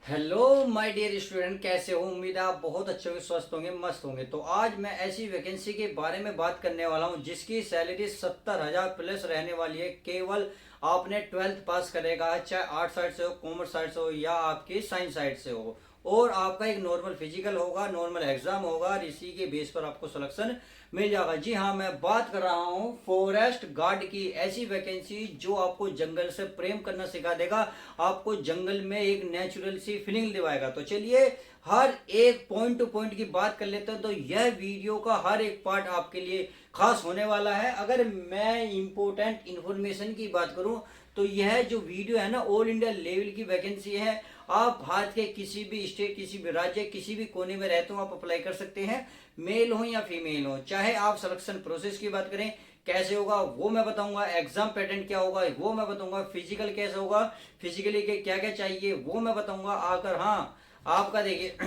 Hello my dear student, कैसे हो? उम्मीद है आप बहुत अच्छे होंगे, स्वस्थ होंगे, मस्त होंगे। तो आज मैं ऐसी वैकेंसी के बारे में बात करने वाला हूं जिसकी सैलरी 70,000 प्लस रहने वाली है। केवल आपने 12th पास करेगा, चाहे आर्ट साइड से हो, कॉमर्स साइड से हो या आपकी साइंस साइड से हो, और आपका एक नॉर्मल फिजिकल होगा, नॉर्मल एग्जाम होगा और इसी के बेस पर आपको सिलेक्शन मिल जाएगा। जी हाँ, मैं बात कर रहा हूँ फॉरेस्ट गार्ड की। ऐसी वैकेंसी जो आपको जंगल से प्रेम करना सिखा देगा, आपको जंगल में एक नेचुरल सी फीलिंग दिलाएगा। तो चलिए हर एक पॉइंट टू पॉइंट की बात कर लेते हैं। तो यह वीडियो का हर एक पार्ट आपके लिए खास होने वाला है। अगर मैं इंपोर्टेंट इंफॉर्मेशन की बात करूं तो यह जो वीडियो है ना, ऑल इंडिया लेवल की वैकेंसी है। आप भारत के किसी भी स्टेट, किसी भी राज्य, किसी भी कोने में रहते हो, आप अप्लाई कर सकते हैं। मेल हो या फीमेल हो। चाहे आप सिलेक्शन प्रोसेस की बात करें, कैसे होगा वो मैं बताऊंगा। एग्जाम पैटर्न क्या होगा वो मैं बताऊंगा। फिजिकल कैसे होगा, फिजिकली के क्या क्या चाहिए वो मैं बताऊंगा। आकर हाँ, आपका देखिए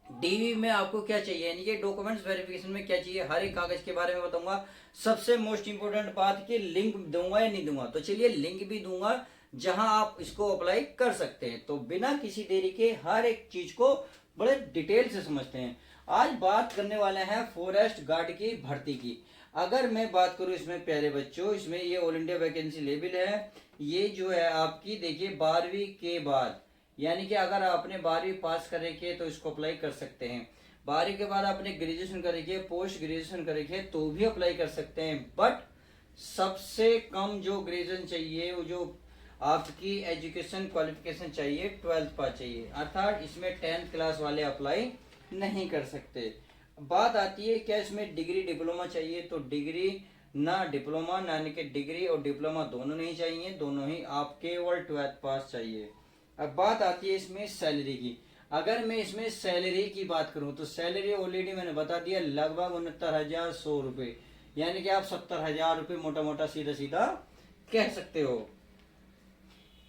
डीवी में आपको क्या चाहिए, यानी कि डॉक्यूमेंट्स वेरिफिकेशन में क्या चाहिए, हर एक कागज के बारे में बताऊंगा। सबसे मोस्ट इंपोर्टेंट बात कि लिंक दूंगा या नहीं दूंगा। तो चलिए लिंक भी दूंगा जहां आप इसको अप्लाई कर सकते हैं। तो बिना किसी देरी के हर एक चीज को बड़े डिटेल से समझते हैं। आज बात करने वाले हैं फॉरेस्ट गार्ड की भर्ती की। अगर मैं बात करूं इसमें प्यारे बच्चों, इसमें ये ऑल इंडिया वैकेंसी लेवल है। ये जो है आपकी देखिए 12वीं के बाद, यानी कि अगर आपने 12वीं पास करेंगे तो इसको अप्लाई कर सकते हैं। 12वीं के बाद आपने ग्रेजुएशन करेंगे, पोस्ट ग्रेजुएशन करेंगे तो भी अप्लाई कर सकते हैं। बट सबसे कम जो ग्रेजुएशन चाहिए, वो जो आपकी एजुकेशन क्वालिफिकेशन चाहिए, 12th पास चाहिए। अर्थात इसमें 10th क्लास वाले अप्लाई नहीं कर सकते। बात आती है क्या इसमें डिग्री डिप्लोमा चाहिए, तो डिग्री ना डिप्लोमा, यानी कि डिग्री और डिप्लोमा दोनों नहीं चाहिए, दोनों ही आप केवल 12th पास चाहिए। अब बात आती है इसमें सैलरी की। अगर मैं इसमें सैलरी की बात करूं तो सैलरी ऑलरेडी मैंने बता दिया, लगभग 69,100 रुपये, यानी कि आप 70,000 रुपये मोटा मोटा सीधा सीधा कह सकते हो।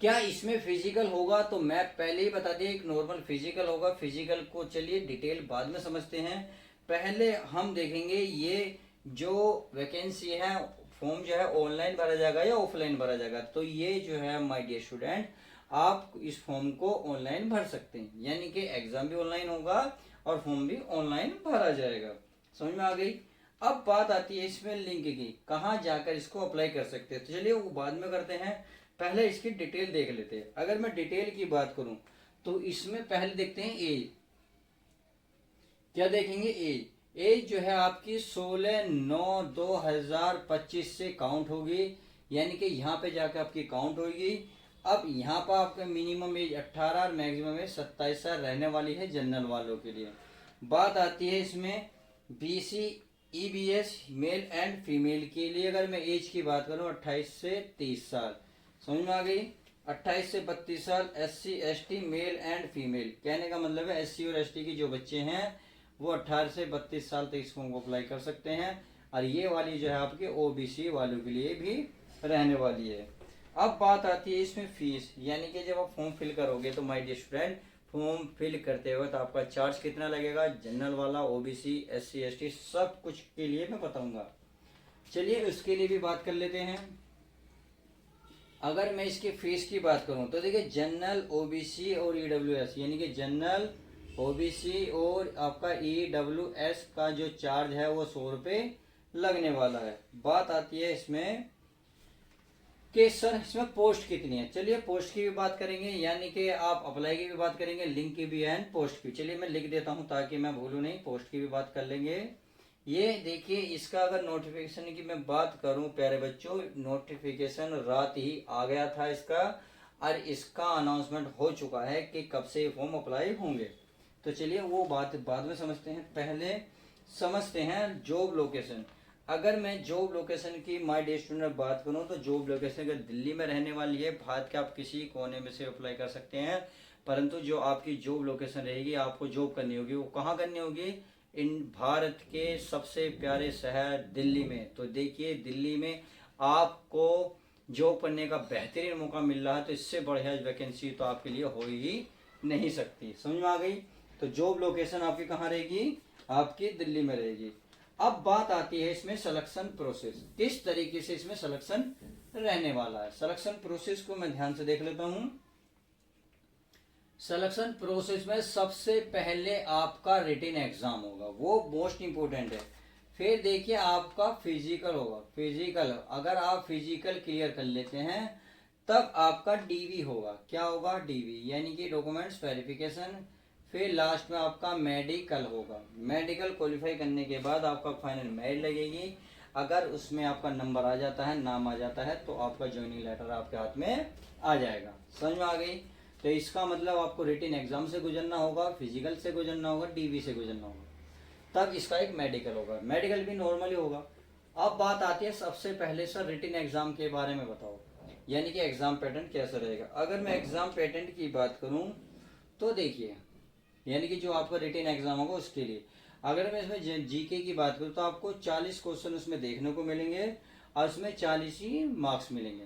क्या इसमें फिजिकल होगा, तो मैं पहले ही बता दिया, एक नॉर्मल फिजिकल होगा। फिजिकल को चलिए डिटेल बाद में समझते हैं। पहले हम देखेंगे ये जो वैकेंसी है, फॉर्म जो है ऑनलाइन भरा जाएगा या ऑफलाइन भरा जाएगा। तो ये जो है माय डियर स्टूडेंट, आप इस फॉर्म को ऑनलाइन भर सकते हैं, यानी कि एग्जाम भी ऑनलाइन होगा और फॉर्म भी ऑनलाइन भरा जाएगा। समझ में आ गई? अब बात आती है इसमें लिंक की, कहाँ जाकर इसको अप्लाई कर सकते हैं। तो चलिए वो बाद में करते हैं, पहले इसकी डिटेल देख लेते हैं। अगर मैं डिटेल की बात करूं तो इसमें पहले देखते हैं एज। क्या देखेंगे? एज। एज जो है आपकी 16/9/2025 से काउंट होगी, यानी कि यहाँ पे जाकर आपकी काउंट होगी। अब यहाँ पर आपका मिनिमम एज 18 और मैक्सिमम एज 27 साल रहने वाली है जनरल वालों के लिए। बात आती है इसमें BC EBS male and female के लिए। अगर मैं एज की बात करूं 28 से 30 साल, समझ में आ गई? 28 से 32 साल SC ST male and female, कहने का मतलब है SC और ST की जो बच्चे हैं वो 18 से 32 साल तक इस फॉर्म को अप्लाई कर सकते हैं। और ये वाली जो है आपके OBC वालों के लिए भी रहने वाली है। अब बात आती है इसमें फीस, यानी कि जब आप फॉर्म फिल करोगे तो my dear student, form fill करते वक्त आपका चार्ज कितना लगेगा, जनरल वाला, OBC, SC ST सब कुछ के लिए मैं बताऊंगा। चलिए उसके लिए भी बात कर लेते हैं। अगर मैं इसके फीस की बात करूं तो देखिए जनरल, OBC और EWS, यानी कि जनरल, OBC और आपका EWS का जो चार्ज है वो 100 रुपये लगने वाला है। बात आती है इसमें कि सर इसमें पोस्ट कितनी है। चलिए पोस्ट की भी बात करेंगे, यानी कि आप अप्लाई की भी बात करेंगे, लिंक की भी एंड पोस्ट की। चलिए मैं लिख देता हूं ताकि मैं भूलूं नहीं, पोस्ट की भी बात कर लेंगे। ये देखिए इसका अगर नोटिफिकेशन की मैं बात करूं प्यारे बच्चों, नोटिफिकेशन रात ही आ गया था इसका, और इसका अनाउंसमेंट हो चुका है कि कब से ये फॉर्म अप्लाई होंगे। तो चलिए वो बात बाद में समझते हैं, पहले समझते हैं जॉब लोकेशन। अगर मैं जॉब लोकेशन की माय डियर स्टूडेंट बात करूं तो जॉब लोकेशन अगर दिल्ली में रहने वाली है, भारत के आप किसी कोने में से अप्लाई कर सकते हैं। परंतु जो आपकी जॉब लोकेशन रहेगी, आपको जॉब करनी होगी, वो कहाँ करनी होगी? इन भारत के सबसे प्यारे शहर दिल्ली में। तो देखिए दिल्ली में आपको जॉब करने का बेहतरीन मौका मिल रहा है, तो इससे बढ़िया वैकेंसी तो आपके लिए हो ही नहीं सकती। समझ में आ गई? तो जॉब लोकेशन आपकी कहाँ रहेगी? आपकी दिल्ली में रहेगी। अब बात आती है इसमें सिलेक्शन प्रोसेस, किस तरीके से इसमें सिलेक्शन रहने वाला है। सिलेक्शन प्रोसेस को मैं ध्यान से देख लेता हूं। सिलेक्शन प्रोसेस में सबसे पहले आपका रिटन एग्जाम होगा, वो मोस्ट इंपोर्टेंट है। फिर देखिए आपका फिजिकल होगा। फिजिकल अगर आप फिजिकल क्लियर कर लेते हैं तब आपका डीवी होगा। क्या होगा? डीवी, यानी कि डॉक्यूमेंट्स वेरिफिकेशन। फिर लास्ट में आपका मेडिकल होगा। मेडिकल क्वालिफाई करने के बाद आपका फाइनल मेरिट लगेगी। अगर उसमें आपका नंबर आ जाता है, नाम आ जाता है, तो आपका ज्वाइनिंग लेटर आपके हाथ में आ जाएगा। समझ में आ गई? तो इसका मतलब आपको रिटन एग्जाम से गुजरना होगा, फिजिकल से गुजरना होगा, डीवी से गुजरना होगा, तब इसका एक मेडिकल होगा। मेडिकल भी नॉर्मली होगा। अब बात आती है सबसे पहले सर रिटन एग्जाम के बारे में बताओ, यानी कि एग्जाम पैटर्न कैसा रहेगा। अगर मैं एग्जाम पैटर्न की बात करूं तो देखिए, यानी कि जो आपका रिटन एग्जाम होगा उसके लिए अगर मैं इसमें जीके की बात करूं तो आपको 40 क्वेश्चन उसमें देखने को मिलेंगे और उसमें 40 ही मार्क्स मिलेंगे।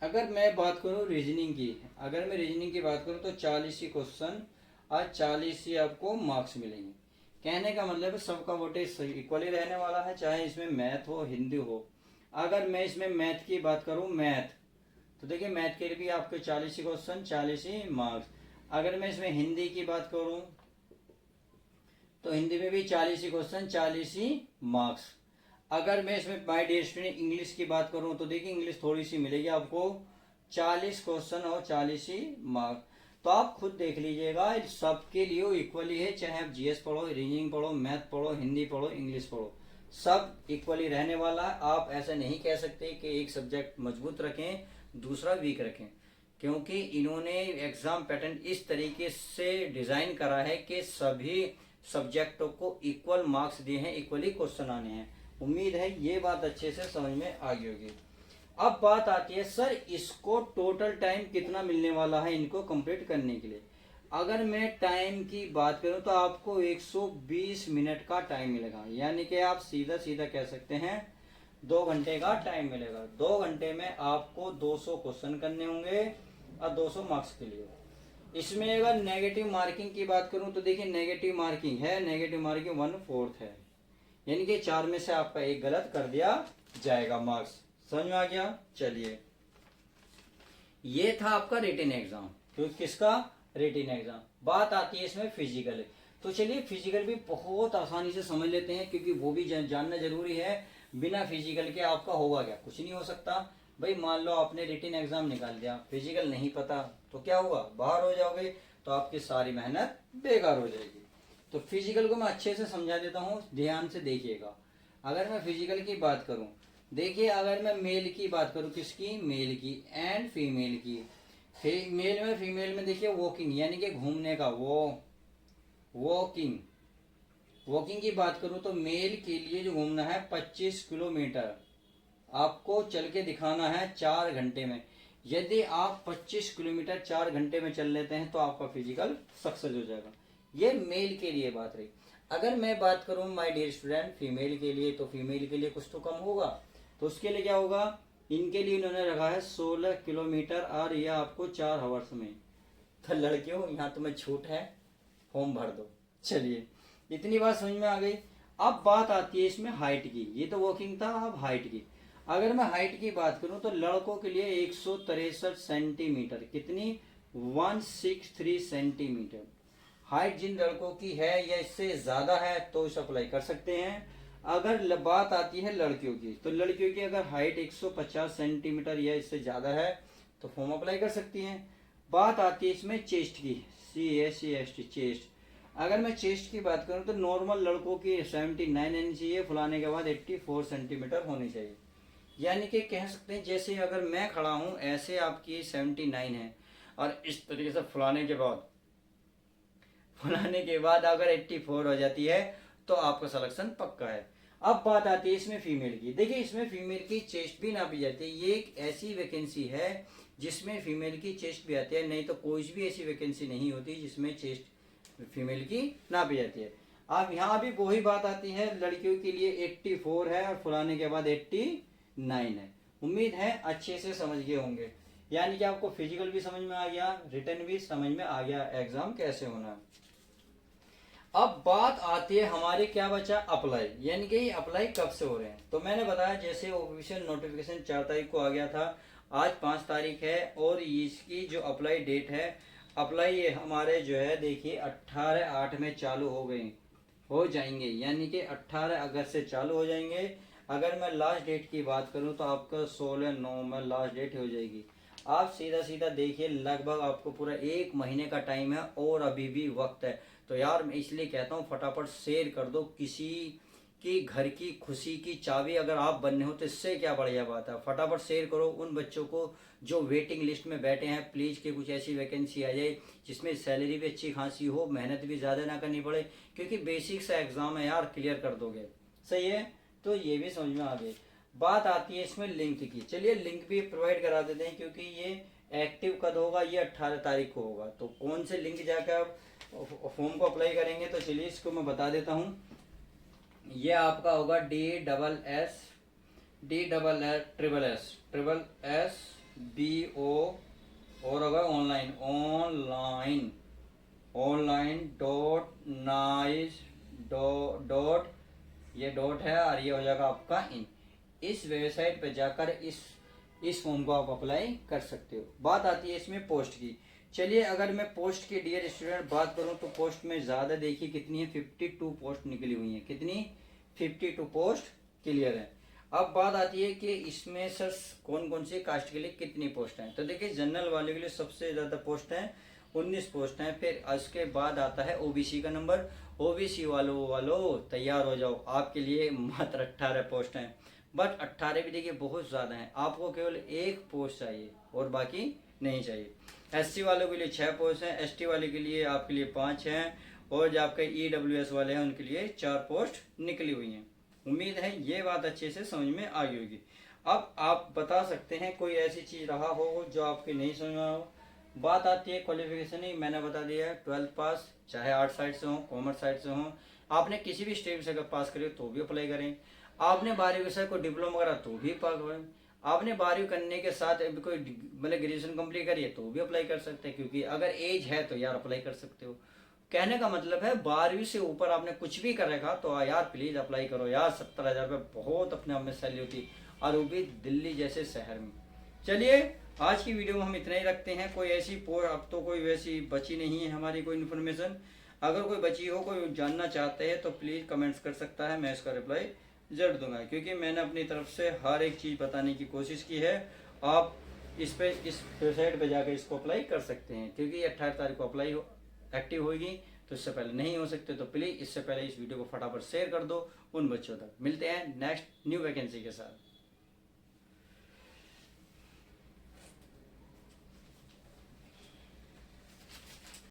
अगर मैं बात करूं रीजनिंग की, अगर मैं रीजनिंग की बात करूं तो 40 ही क्वेश्चन और 40 ही आपको मार्क्स मिलेंगे। कहने का मतलब है सबका वोटेज इक्वली रहने वाला है, चाहे इसमें मैथ हो हिंदी हो। अगर मैं इसमें मैथ की बात करूं, मैथ तो देखिए मैथ के लिए भी आपके 40 ही क्वेश्चन 40 ही मार्क्स। अगर मैं इसमें हिंदी की बात करूं तो हिंदी में भी 40 ही क्वेश्चन 40 ही मार्क्स। अगर मैं इसमें माय डियर स्टूडेंट इंग्लिश की बात करूं तो देखिए इंग्लिश थोड़ी सी मिलेगी आपको, 40 क्वेश्चन और 40 ही मार्क्स। तो आप खुद देख लीजिएगा सबके लिए इक्वली है, चाहे आप जीएस पढ़ो, रीजनिंग पढ़ो, मैथ पढ़ो, हिंदी पढ़ो, इंग्लिश पढ़ो, सब इक्वली रहने वाला है। आप ऐसा नहीं कह सकते कि एक सब्जेक्ट मजबूत रखें दूसरा वीक रखें, क्योंकि इन्होंने एग्जाम पैटर्न इस तरीके से डिजाइन करा है कि सभी सब्जेक्टों को इक्वल मार्क्स दिए हैं, इक्वली क्वेश्चन आने हैं। उम्मीद है ये बात अच्छे से समझ में आ गई होगी। अब बात आती है सर इसको टोटल टाइम कितना मिलने वाला है इनको कंप्लीट करने के लिए। अगर मैं टाइम की बात करूं तो आपको 120 मिनट का टाइम मिलेगा, यानी कि आप सीधा सीधा कह सकते हैं 2 घंटे का टाइम मिलेगा। 2 घंटे में आपको 200 क्वेश्चन करने होंगे और 200 मार्क्स के लिए। इसमें अगर नेगेटिव मार्किंग की बात करूं तो देखिए नेगेटिव मार्किंग है, नेगेटिव मार्किंग 1/4 है, यानी कि 4 में से आपका एक गलत कर दिया जाएगा मार्क्स। समझ में आ गया? चलिए ये था आपका रिटन एग्जाम। तो किसका? Written exam. बात आती है इसमें फिजिकल। तो चलिए फिजिकल भी बहुत आसानी से समझ लेते हैं, क्योंकि वो भी जानना जरूरी है। बिना फिजिकल के आपका होगा क्या? कुछ नहीं हो सकता। भाई मान लो आपने रिटन एग्जाम निकाल दिया, फिजिकल नहीं पता तो क्या हुआ? बाहर हो जाओगे, तो आपकी सारी मेहनत बेकार हो जाएगी। तो फिजिकल को मैं अच्छे से समझा देता हूँ, ध्यान से देखिएगा। अगर मैं फिजिकल की बात करूं, देखिए अगर मैं मेल की बात करूं, किसकी? मेल की एंड फीमेल की। मेल में फीमेल में देखिए वॉकिंग, यानी कि घूमने का, वो वॉकिंग। वॉकिंग की बात करूं तो मेल के लिए जो घूमना है 25 किलोमीटर आपको चल के दिखाना है 4 घंटे में। यदि आप 25 किलोमीटर 4 घंटे में चल लेते हैं तो आपका फिजिकल सक्सेस हो जाएगा। ये मेल के लिए बात रही। अगर मैं बात करूं माय डियर स्टूडेंट फीमेल के लिए, तो फीमेल के लिए कुछ तो कम होगा। तो उसके लिए क्या होगा? इनके लिए इन्होंने रखा है 16 किलोमीटर और यह आपको 4 आवर्स में। तो लड़कियों यहाँ तुम्हें छूट है, फॉर्म भर दो। चलिए इतनी बात समझ में आ गई। अब बात आती है इसमें हाइट की। ये तो वॉकिंग था, अब हाइट की। अगर मैं हाइट की बात करूं तो लड़कों के लिए 163 सेंटीमीटर, कितनी? 163 सेंटीमीटर हाइट जिन लड़कों की है या इससे ज्यादा है तो इसे अप्लाई कर सकते हैं। अगर बात आती है लड़कियों की, तो लड़कियों की अगर हाइट 150 सेंटीमीटर या इससे ज्यादा है तो फॉर्म अप्लाई कर सकती हैं। बात आती है इसमें चेस्ट की, CACST चेस्ट। अगर मैं चेस्ट की बात करूं तो नॉर्मल लड़कों की 79 इंच चाहिए, फुलाने के बाद 84 सेंटीमीटर होनी चाहिए। यानी कि कह सकते हैं जैसे अगर मैं खड़ा हूं ऐसे आपकी 79 है, और इस तरीके से फुलाने के बाद अगर 84 हो जाती है तो आपका सिलेक्शन पक्का है। अब बात आती है इसमें फीमेल की। देखिए इसमें फीमेल की चेस्ट भी नापी जाती है। ये एक ऐसी वैकेंसी है जिसमें फीमेल की चेस्ट भी आती है, नहीं तो कोई भी ऐसी वैकेंसी नहीं होती जिसमें चेस्ट फीमेल की नापी जाती है। अब यहाँ भी वही बात आती है, लड़कियों के लिए 84 है और फुलाने के बाद 89 है। उम्मीद है अच्छे से समझ गए होंगे, यानी कि आपको फिजिकल भी समझ में आ गया, रिटर्न भी समझ में आ गया, एग्जाम कैसे होना है। अब बात आती है हमारे क्या बचा? अप्लाई, यानी कि अप्लाई कब से हो रहे हैं। तो मैंने बताया जैसे ऑफिशियल नोटिफिकेशन 4 तारीख को आ गया था, आज 5 तारीख है और इसकी जो अप्लाई डेट है अप्लाई ये हमारे जो है देखिए 18/8 में चालू हो जाएंगे, यानी कि 18 अगस्त से चालू हो जाएंगे। अगर मैं लास्ट डेट की बात करूं तो आपका 16/9 में लास्ट डेट हो जाएगी। आप सीधा सीधा देखिए, लगभग आपको पूरा 1 महीने का टाइम है और अभी भी वक्त है। तो यार मैं इसलिए कहता हूँ फटाफट शेयर कर दो। किसी की घर की खुशी की चाबी अगर आप बनने हो तो इससे क्या बढ़िया बात है। फटाफट शेयर करो उन बच्चों को जो वेटिंग लिस्ट में बैठे हैं। प्लीज़ कि कुछ ऐसी वैकेंसी आ जाए जिसमें सैलरी भी अच्छी खासी हो, मेहनत भी ज़्यादा ना करनी पड़े, क्योंकि बेसिक सा एग्ज़ाम है यार, क्लियर कर दोगे। सही है, तो ये भी समझ में आ गई। बात आती है इसमें लिंक की। चलिए लिंक भी प्रोवाइड करा देते हैं, क्योंकि ये एक्टिव कब होगा, ये 18 तारीख को होगा। तो कौन से लिंक जाकर आप फॉर्म को अप्लाई करेंगे, तो चलिए इसको मैं बता देता हूँ। ये आपका होगा DSSSSBO और होगा ऑनलाइन डॉट ये डॉट है और ये हो जाएगा आपका इन। इस वेबसाइट पे जाकर इस फॉर्म को आप अप्लाई कर सकते हो। बात आती है इसमें पोस्ट की। चलिए अगर मैं पोस्ट की डियर स्टूडेंट बात करूं तो पोस्ट में ज़्यादा देखिए कितनी है, 52 पोस्ट निकली हुई है। कितनी? 52 पोस्ट क्लियर है। अब बात आती है कि इसमें सर कौन कौन सी कास्ट के लिए कितनी पोस्ट हैं। तो देखिए जनरल वाले के लिए सबसे ज़्यादा पोस्ट हैं, 19 पोस्ट हैं। फिर उसके बाद आता है ओबीसी का नंबर। ओबीसी वालों तैयार हो जाओ, आपके लिए मात्र 18 पोस्ट हैं। बट 18 भी देखिए बहुत ज़्यादा हैं, आपको केवल एक पोस्ट चाहिए और बाकी नहीं चाहिए। एससी वालों के लिए 6 पोस्ट हैं, एसटी वाले के लिए आपके लिए 5 हैं, और जो आपके ईडब्ल्यूएस वाले हैं उनके लिए 4 पोस्ट निकली हुई हैं। उम्मीद है ये बात अच्छे से समझ में आ गई होगी। अब आप बता सकते हैं कोई ऐसी चीज़ रहा हो जो आपके नहीं समझ में हो। बात आती है क्वालिफिकेशन ही, मैंने बता दिया है 12th पास, चाहे आर्ट साइड से हो कॉमर्स साइड से हो। आपने किसी भी स्ट्रीम से अगर पास करे तो भी अप्लाई करें। आपने 12वीं विषय को डिप्लोमा करा तो भी पास करें। आपने 12वीं करने के साथ अभी कोई मतलब ग्रेजुएशन कंप्लीट करी है तो भी अप्लाई कर सकते हैं, क्योंकि अगर एज है तो यार अप्लाई कर सकते हो। कहने का मतलब है 12वीं से ऊपर आपने कुछ भी कर रखा तो यार प्लीज अप्लाई करो यार। 70,000 रुपये बहुत अपने आप में सैलरी होती, और वो भी दिल्ली जैसे शहर में। चलिए आज की वीडियो में हम इतना ही रखते हैं। कोई ऐसी अब तो कोई वैसी बची नहीं है हमारी कोई इन्फॉर्मेशन। अगर कोई बची हो, कोई जानना चाहते हैं तो प्लीज़ कमेंट्स कर सकता है, मैं इसका रिप्लाई जरूर दूंगा, क्योंकि मैंने अपनी तरफ से हर एक चीज़ बताने की कोशिश की है। आप इस वेबसाइट पे जाकर इसको अप्लाई कर सकते हैं, क्योंकि 18 तारीख को अप्लाई एक्टिव होगी, तो इससे पहले नहीं हो सकते। तो प्लीज़ इससे पहले इस वीडियो को फटाफट शेयर कर दो उन बच्चों तक। मिलते हैं नेक्स्ट न्यू वैकेंसी के साथ।